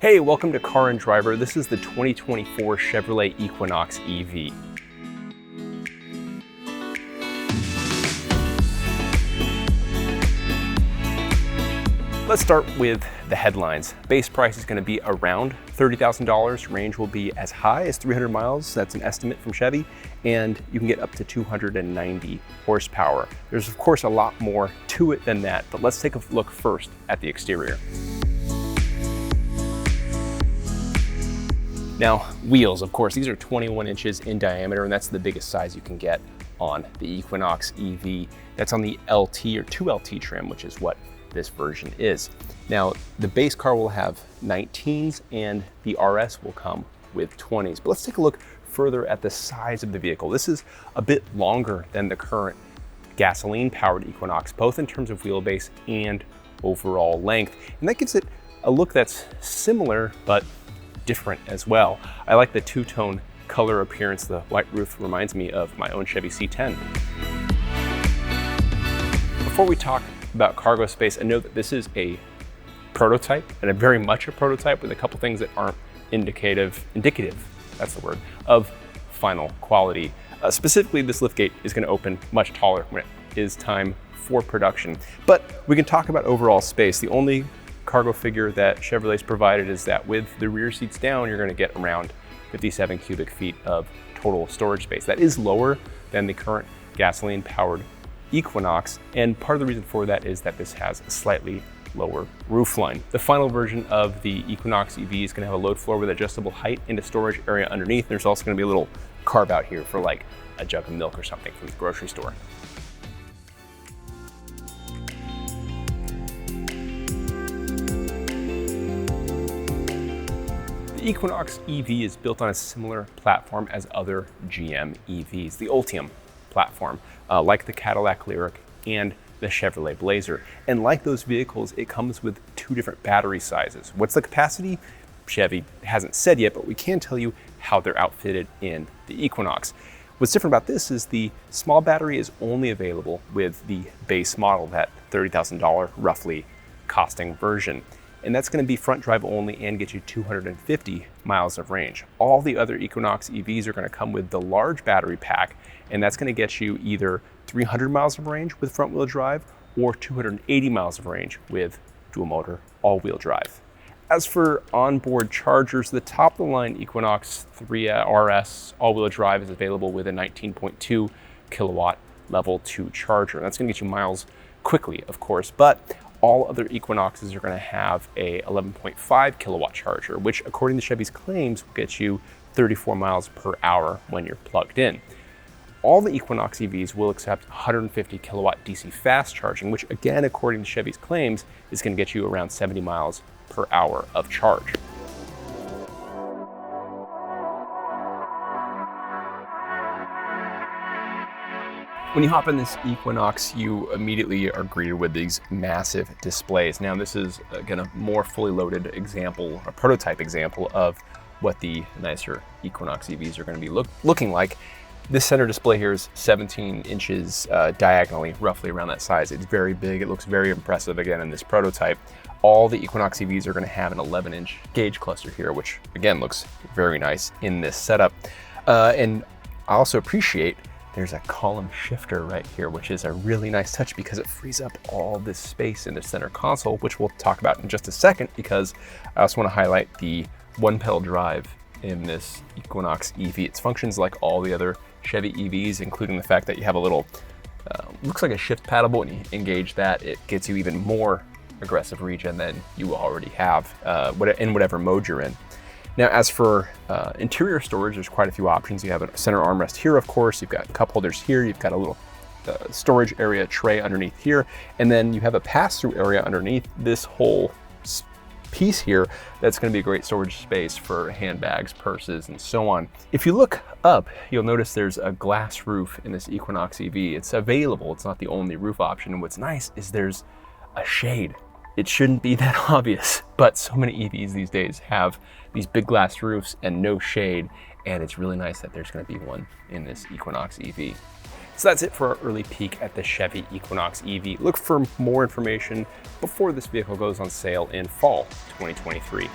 Hey, welcome to Car and Driver. This is the 2024 Chevrolet Equinox EV. Let's start with the headlines. Base price is going to be around $30,000. Range will be as high as 300 miles. That's an estimate from Chevy. And you can get up to 290 horsepower. There's of course a lot more to it than that, but let's take a look first at the exterior. Now, wheels, of course, these are 21 inches in diameter, and that's the biggest size you can get on the Equinox EV. That's on the LT or 2LT trim, which is what this version is. Now, the base car will have 19s and the RS will come with 20s. But let's take a look further at the size of the vehicle. This is a bit longer than the current gasoline-powered Equinox, both in terms of wheelbase and overall length. And that gives it a look that's similar, but different as well. I like the two-tone color appearance. The white roof reminds me of my own Chevy C10. Before we talk about cargo space, I know that this is a prototype, and very much a prototype with a couple things that aren't indicative, that's the word, of final quality. Specifically, this liftgate is going to open much taller when it is time for production. But we can talk about overall space. The only cargo figure that Chevrolet's provided is that with the rear seats down, you're going to get around 57 cubic feet of total storage space. That is lower than the current gasoline-powered Equinox, and part of the reason for that is that this has a slightly lower roofline. The final version of the Equinox EV is going to have a load floor with adjustable height and a storage area underneath. There's also going to be a little carve out here for like a jug of milk or something from the grocery store. The Equinox EV is built on a similar platform as other GM EVs, the Ultium platform, like the Cadillac Lyriq and the Chevrolet Blazer. And like those vehicles, it comes with two different battery sizes. What's the capacity? Chevy hasn't said yet, but we can tell you how they're outfitted in the Equinox. What's different about this is the small battery is only available with the base model, that $30,000 roughly costing version. And that's going to be front drive only and get you 250 miles of range. All the other Equinox EVs are going to come with the large battery pack, and that's going to get you either 300 miles of range with front wheel drive or 280 miles of range with dual motor all-wheel drive. As for onboard chargers, the top of the line Equinox 3 RS all-wheel drive is available with a 19.2 kilowatt level 2 charger. That's going to get you miles quickly, of course, but all other Equinoxes are going to have a 11.5 kilowatt charger, which according to Chevy's claims will get you 34 miles per hour when you're plugged in. All the Equinox EVs will accept 150 kilowatt DC fast charging, which again, according to Chevy's claims, is going to get you around 70 miles per hour of charge. When you hop in this Equinox, you immediately are greeted with these massive displays. Now, this is again a more fully loaded example, a prototype example of what the nicer Equinox EVs are going to be looking like. This center display here is 17 inches diagonally, roughly around that size. It's very big. It looks very impressive again in this prototype. All the Equinox EVs are going to have an 11-inch gauge cluster here, which again looks very nice in this setup. And I also appreciate there's a column shifter right here, which is a really nice touch because it frees up all this space in the center console, which we'll talk about in just a second, because I also want to highlight the one-pedal drive in this Equinox EV. It functions like all the other Chevy EVs, including the fact that you have a little, looks like a shift paddle, but when you engage that, it gets you even more aggressive regen than you already have in whatever mode you're in. Now, as for interior storage, there's quite a few options. You have a center armrest here, of course. You've got cup holders here. You've got a little storage area tray underneath here. And then you have a pass-through area underneath this whole piece here. That's going to be a great storage space for handbags, purses, and so on. If you look up, you'll notice there's a glass roof in this Equinox EV. It's available. It's not the only roof option. And what's nice is there's a shade. It shouldn't be that obvious, but so many EVs these days have these big glass roofs and no shade, and it's really nice that there's going to be one in this Equinox EV. So that's it for our early peek at the Chevy Equinox EV. Look for more information before this vehicle goes on sale in fall 2023.